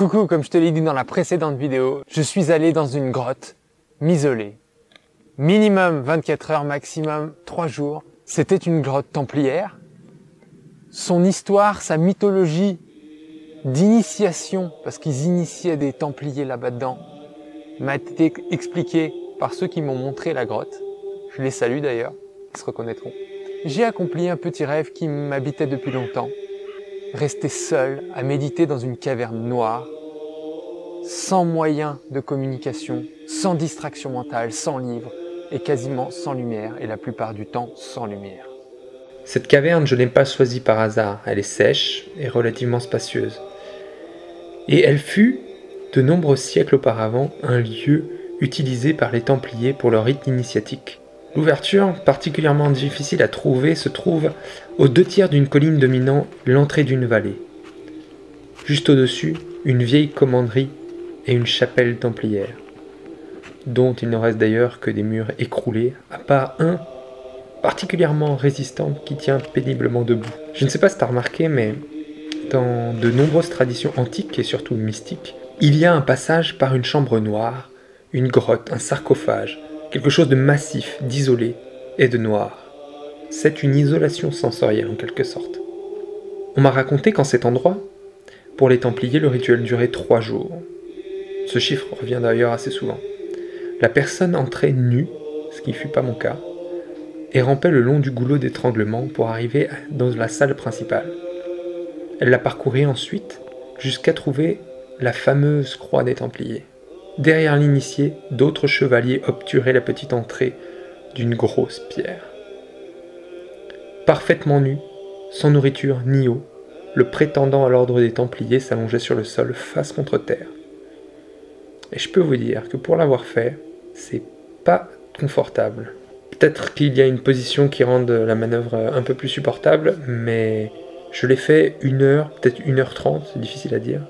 Coucou, comme je te l'ai dit dans la précédente vidéo, je suis allé dans une grotte, m'isoler. Minimum 24 heures, maximum 3 jours. C'était une grotte templière. Son histoire, sa mythologie d'initiation, parce qu'ils initiaient des templiers là-bas dedans, m'a été expliquée par ceux qui m'ont montré la grotte. Je les salue d'ailleurs, ils se reconnaîtront. J'ai accompli un petit rêve qui m'habitait depuis longtemps. Rester seul à méditer dans une caverne noire, sans moyen de communication, sans distraction mentale, sans livre, et quasiment sans lumière, et la plupart du temps sans lumière. Cette caverne, je ne l'ai pas choisie par hasard. Elle est sèche et relativement spacieuse. Et elle fut, de nombreux siècles auparavant, un lieu utilisé par les Templiers pour leur rite initiatique. L'ouverture, particulièrement difficile à trouver, se trouve aux 2/3 d'une colline dominant l'entrée d'une vallée. Juste au-dessus, une vieille commanderie et une chapelle templière, dont il ne reste d'ailleurs que des murs écroulés, à part un particulièrement résistant qui tient péniblement debout. Je ne sais pas si tu as remarqué, mais dans de nombreuses traditions antiques et surtout mystiques, il y a un passage par une chambre noire, une grotte, un sarcophage, quelque chose de massif, d'isolé et de noir. C'est une isolation sensorielle en quelque sorte. On m'a raconté qu'en cet endroit, pour les Templiers, le rituel durait 3 jours. Ce chiffre revient d'ailleurs assez souvent. La personne entrait nue, ce qui ne fut pas mon cas, et rampait le long du goulot d'étranglement pour arriver dans la salle principale. Elle la parcourait ensuite jusqu'à trouver la fameuse croix des Templiers. Derrière l'initié, d'autres chevaliers obturaient la petite entrée d'une grosse pierre. Parfaitement nu, sans nourriture ni eau, le prétendant à l'ordre des Templiers s'allongeait sur le sol face contre terre. Et je peux vous dire que pour l'avoir fait, c'est pas confortable. Peut-être qu'il y a une position qui rende la manœuvre un peu plus supportable, mais je l'ai fait 1 heure, peut-être 1h30, c'est difficile à dire.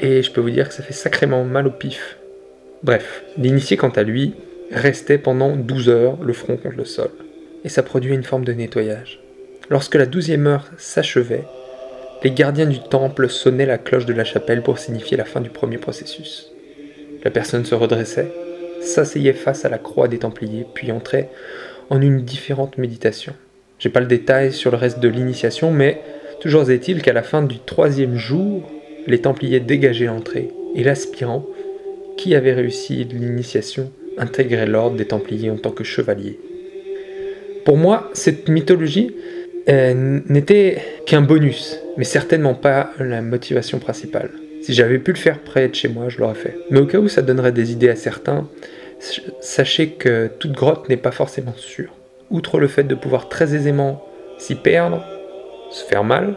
Et je peux vous dire que ça fait sacrément mal au pif. Bref, l'initié quant à lui restait pendant 12 heures le front contre le sol. Et ça produit une forme de nettoyage. Lorsque la 12e heure s'achevait, les gardiens du temple sonnaient la cloche de la chapelle pour signifier la fin du premier processus. La personne se redressait, s'asseyait face à la croix des Templiers, puis entrait en une différente méditation. J'ai pas le détail sur le reste de l'initiation, mais toujours est-il qu'à la fin du 3e jour, les Templiers dégageaient l'entrée, et l'aspirant, qui avait réussi l'initiation, intégrait l'ordre des Templiers en tant que chevalier. Pour moi, cette mythologie n'était qu'un bonus, mais certainement pas la motivation principale. Si j'avais pu le faire près de chez moi, je l'aurais fait. Mais au cas où ça donnerait des idées à certains, sachez que toute grotte n'est pas forcément sûre. Outre le fait de pouvoir très aisément s'y perdre, se faire mal,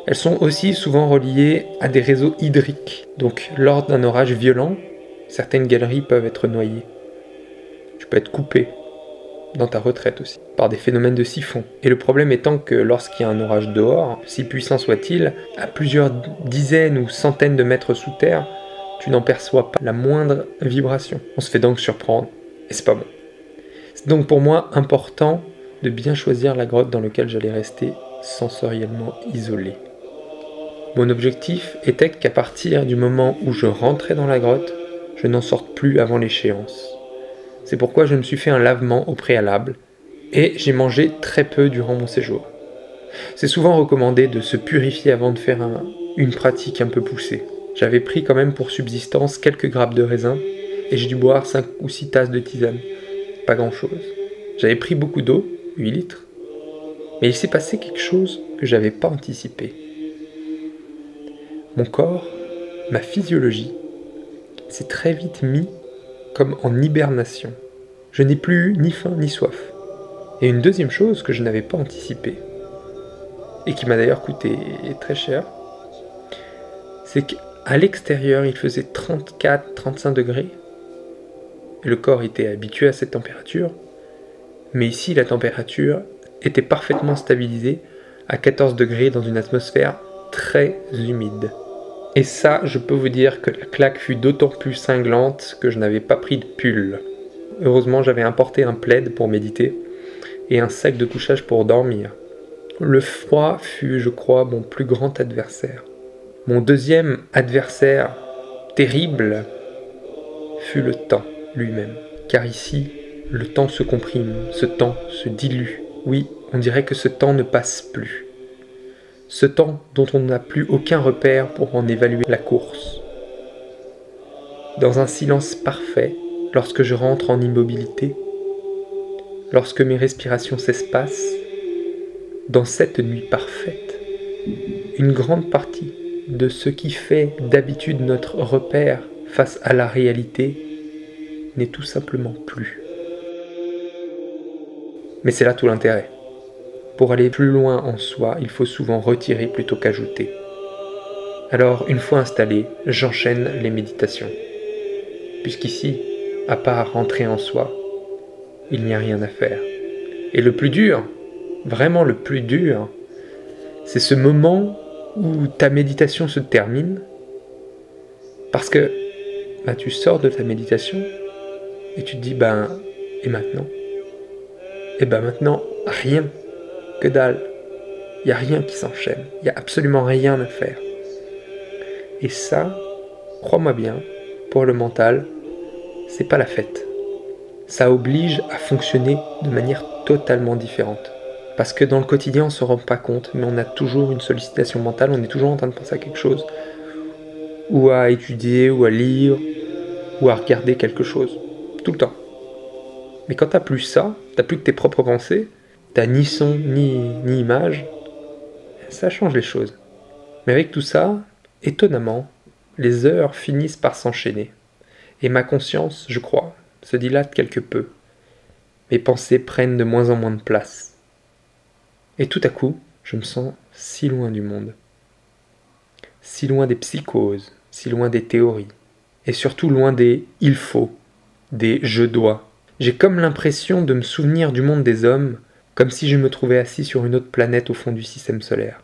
elles sont aussi souvent reliées à des réseaux hydriques. Donc lors d'un orage violent, certaines galeries peuvent être noyées. Tu peux être coupé, dans ta retraite aussi, par des phénomènes de siphon. Et le problème étant que lorsqu'il y a un orage dehors, si puissant soit-il, à plusieurs dizaines ou centaines de mètres sous terre, tu n'en perçois pas la moindre vibration. On se fait donc surprendre, et c'est pas bon. C'est donc pour moi important de bien choisir la grotte dans laquelle j'allais rester sensoriellement isolé. Mon objectif était qu'à partir du moment où je rentrais dans la grotte, je n'en sorte plus avant l'échéance. C'est pourquoi je me suis fait un lavement au préalable, et j'ai mangé très peu durant mon séjour. C'est souvent recommandé de se purifier avant de faire une pratique un peu poussée. J'avais pris quand même pour subsistance quelques grappes de raisin, et j'ai dû boire 5 ou 6 tasses de tisane. Pas grand-chose. J'avais pris beaucoup d'eau, 8 litres, mais il s'est passé quelque chose que j'avais pas anticipé. Mon corps, ma physiologie, s'est très vite mis comme en hibernation. Je n'ai plus eu ni faim ni soif. Et une deuxième chose que je n'avais pas anticipée, et qui m'a d'ailleurs coûté très cher, c'est qu'à l'extérieur il faisait 34-35 degrés, et le corps était habitué à cette température, mais ici la température était parfaitement stabilisée à 14 degrés dans une atmosphère très humide. Et ça, je peux vous dire que la claque fut d'autant plus cinglante que je n'avais pas pris de pull. Heureusement, j'avais importé un plaid pour méditer et un sac de couchage pour dormir. Le froid fut, je crois, mon plus grand adversaire. Mon deuxième adversaire terrible fut le temps lui-même. Car ici, le temps se comprime, ce temps se dilue. Oui, on dirait que ce temps ne passe plus. Ce temps dont on n'a plus aucun repère pour en évaluer la course. Dans un silence parfait, lorsque je rentre en immobilité, lorsque mes respirations s'espacent, dans cette nuit parfaite, une grande partie de ce qui fait d'habitude notre repère face à la réalité n'est tout simplement plus. Mais c'est là tout l'intérêt. Pour aller plus loin en soi, il faut souvent retirer plutôt qu'ajouter. Alors, une fois installé, j'enchaîne les méditations. Puisqu'ici, à part rentrer en soi, il n'y a rien à faire. Et le plus dur, vraiment le plus dur, c'est ce moment où ta méditation se termine, parce que tu sors de ta méditation et tu te dis, et maintenant? Et maintenant, rien, que dalle. Il n'y a rien qui s'enchaîne, il n'y a absolument rien à faire. Et ça, crois-moi bien, pour le mental, c'est pas la fête. Ça oblige à fonctionner de manière totalement différente. Parce que dans le quotidien, on ne se rend pas compte, mais on a toujours une sollicitation mentale, on est toujours en train de penser à quelque chose, ou à étudier, ou à lire, ou à regarder quelque chose, tout le temps. Mais quand t'as plus ça, t'as plus que tes propres pensées, t'as ni son, ni image, ça change les choses. Mais avec tout ça, étonnamment, les heures finissent par s'enchaîner. Et ma conscience, je crois, se dilate quelque peu. Mes pensées prennent de moins en moins de place. Et tout à coup, je me sens si loin du monde. Si loin des psychoses, si loin des théories. Et surtout loin des « il faut », des « je dois ». J'ai comme l'impression de me souvenir du monde des hommes, comme si je me trouvais assis sur une autre planète au fond du système solaire.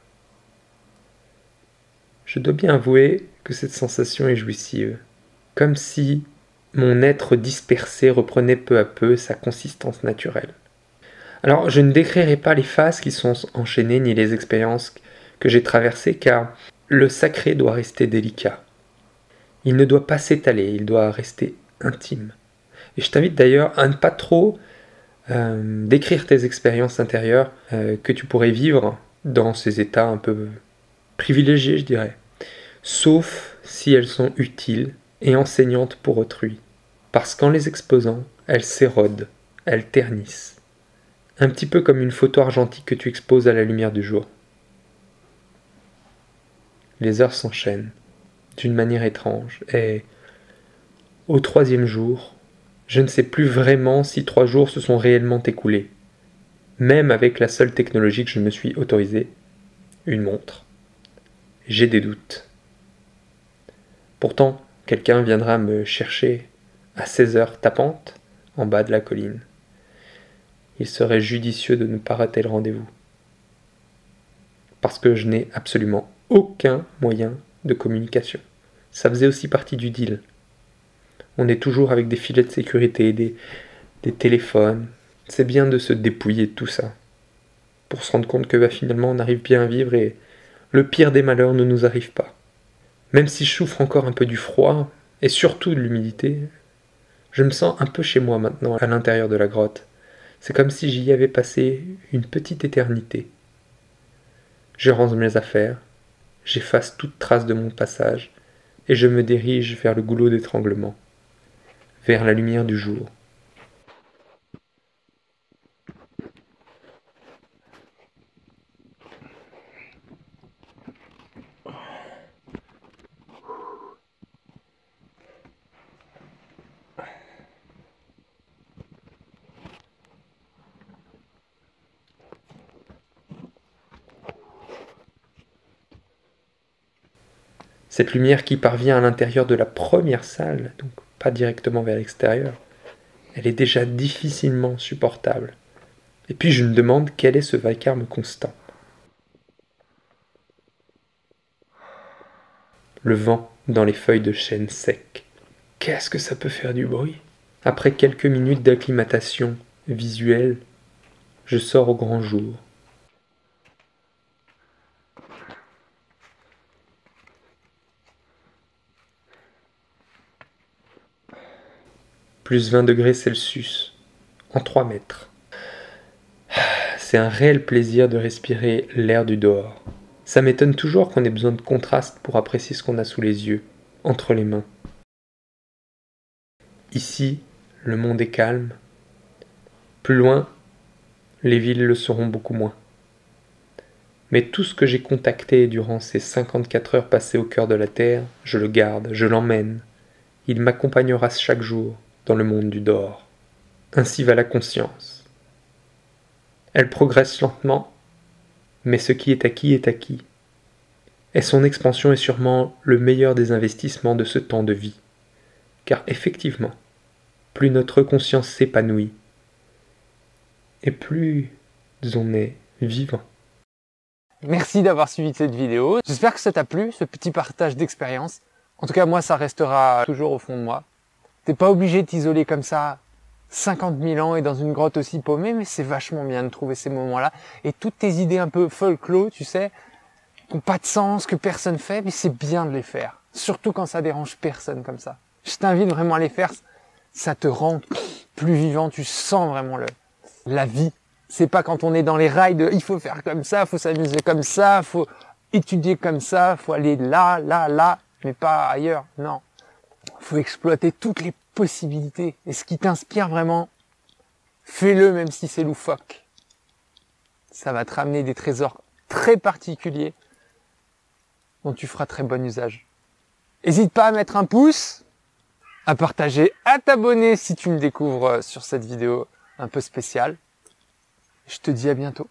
Je dois bien avouer que cette sensation est jouissive, comme si mon être dispersé reprenait peu à peu sa consistance naturelle. Alors, je ne décrirai pas les phases qui sont enchaînées ni les expériences que j'ai traversées, car le sacré doit rester délicat. Il ne doit pas s'étaler, il doit rester intime. Et je t'invite d'ailleurs à ne pas trop décrire tes expériences intérieures que tu pourrais vivre dans ces états un peu privilégiés, je dirais. Sauf si elles sont utiles et enseignantes pour autrui. Parce qu'en les exposant, elles s'érodent, elles ternissent. Un petit peu comme une photo argentique que tu exposes à la lumière du jour. Les heures s'enchaînent d'une manière étrange et au 3e jour, je ne sais plus vraiment si 3 jours se sont réellement écoulés. Même avec la seule technologie que je me suis autorisé, une montre. J'ai des doutes. Pourtant, quelqu'un viendra me chercher à 16 heures tapantes en bas de la colline. Il serait judicieux de ne pas rater le rendez-vous. Parce que je n'ai absolument aucun moyen de communication. Ça faisait aussi partie du deal. On est toujours avec des filets de sécurité, des téléphones. C'est bien de se dépouiller de tout ça. Pour se rendre compte que finalement on arrive bien à vivre et le pire des malheurs ne nous arrive pas. Même si je souffre encore un peu du froid, et surtout de l'humidité, je me sens un peu chez moi maintenant à l'intérieur de la grotte. C'est comme si j'y avais passé une petite éternité. Je range mes affaires, j'efface toute trace de mon passage, et je me dirige vers le goulot d'étranglement, vers la lumière du jour. Cette lumière qui parvient à l'intérieur de la première salle, donc pas directement vers l'extérieur, elle est déjà difficilement supportable. Et puis je me demande quel est ce vacarme constant. Le vent dans les feuilles de chêne sec. Qu'est-ce que ça peut faire du bruit? Après quelques minutes d'acclimatation visuelle, je sors au grand jour. plus 20 degrés Celsius, en 3 mètres. C'est un réel plaisir de respirer l'air du dehors. Ça m'étonne toujours qu'on ait besoin de contraste pour apprécier ce qu'on a sous les yeux, entre les mains. Ici, le monde est calme. Plus loin, les villes le seront beaucoup moins. Mais tout ce que j'ai contacté durant ces 54 heures passées au cœur de la Terre, je le garde, je l'emmène. Il m'accompagnera chaque jour dans le monde du dehors. Ainsi va la conscience. Elle progresse lentement, mais ce qui est acquis est acquis. Et son expansion est sûrement le meilleur des investissements de ce temps de vie. Car effectivement, plus notre conscience s'épanouit, et plus on est vivant. Merci d'avoir suivi cette vidéo. J'espère que ça t'a plu, ce petit partage d'expérience. En tout cas, moi, ça restera toujours au fond de moi. T'es pas obligé de t'isoler comme ça 50 000 ans et dans une grotte aussi paumée, mais c'est vachement bien de trouver ces moments-là. Et toutes tes idées un peu folklore, tu sais, qui n'ont pas de sens, que personne fait, mais c'est bien de les faire. Surtout quand ça dérange personne comme ça. Je t'invite vraiment à les faire. Ça te rend plus vivant, tu sens vraiment la vie. C'est pas quand on est dans les rails de il faut faire comme ça, faut s'amuser comme ça, faut étudier comme ça, faut aller là, mais pas ailleurs. Non. Faut exploiter toutes les possibilités. Et ce qui t'inspire vraiment, fais-le même si c'est loufoque. Ça va te ramener des trésors très particuliers dont tu feras très bon usage. N'hésite pas à mettre un pouce, à partager, à t'abonner si tu me découvres sur cette vidéo un peu spéciale. Je te dis à bientôt.